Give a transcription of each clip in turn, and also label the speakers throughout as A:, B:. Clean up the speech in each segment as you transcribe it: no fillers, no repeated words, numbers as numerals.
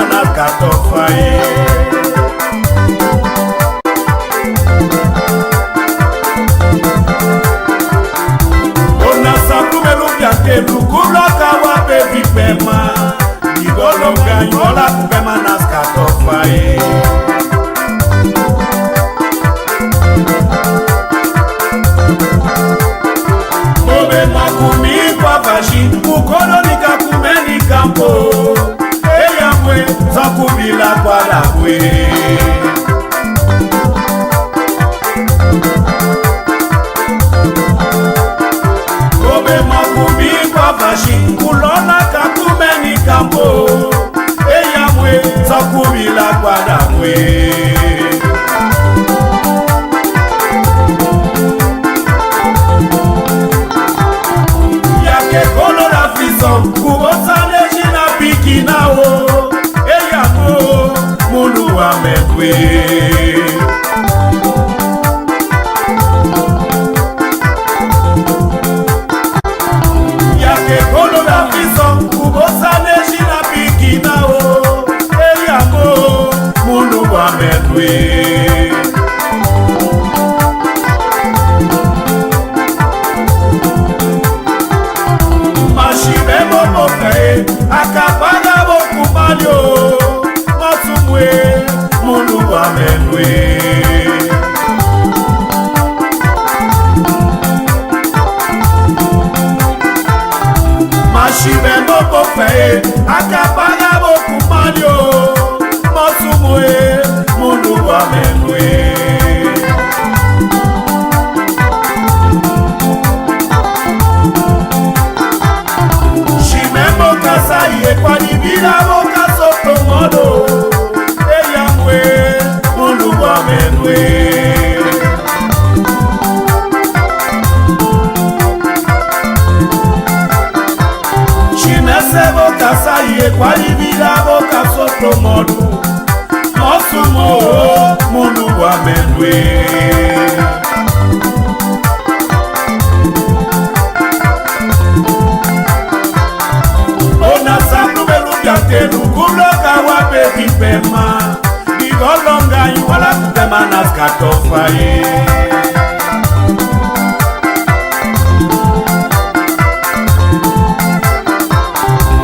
A: na catofa Ona sakumelu biake lukula kawa baby pema Igolo ganyola kupema na catofa Obe makumi kwa vashi Ukolo nikakumeni kampo Eya mwe zakubila kwa la mwe Obe makumi kwa vashi Ulona kakumeni kampo Eya mwe zakubila kwa la mwe Kubosane jina piki nao Eya mo mulu wa mekwe Yake kolo la fiso Kubosane jina piki nao Eya mo mulu wa mekwe Akapaga boku malio Matumwe Mulu wa menwe Mashibe moko fe Akapaga boku malio Matumwe Mulu wa menwe Saye kwa nibira boka soto modo Eya mwe mulu wa menwe Chimese boka saye kwa nibira boka soto modo Mosumo mulu wa menwe Lukuloka wa baby pema Igolonga yuwala kupema na skatofa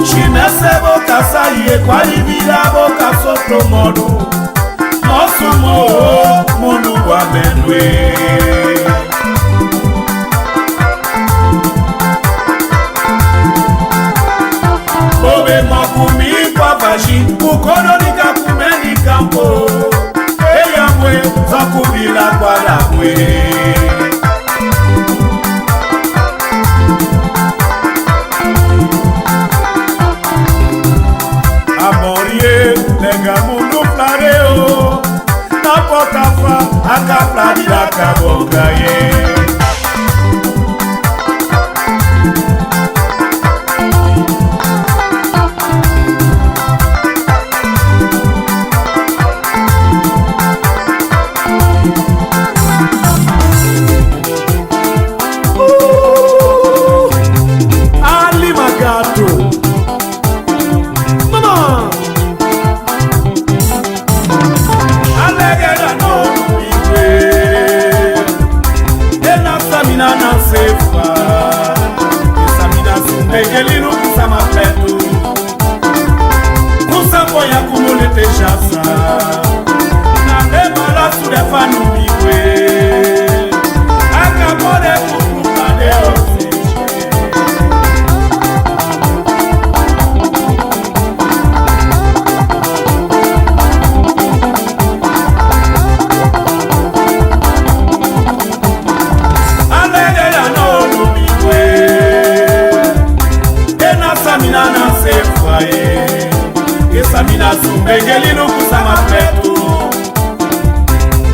A: Chimese boka saye kwa libira boka soto modu Mosumo mulu wa menwe Obe makumi kwa vashi Ukolo nikakumeni kampo Eya mwe zakubila kwa la mwe Amorie nega mundu flareo Napotafa akafladila kabonga ye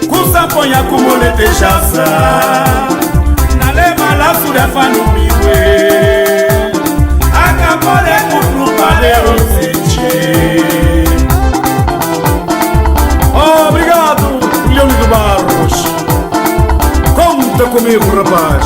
A: Kusamponya kumolete chasa Nalema la sude fanumiwe Akapole kutrupale oseche Obrigado, Leão de Barros Conta comigo, rapaz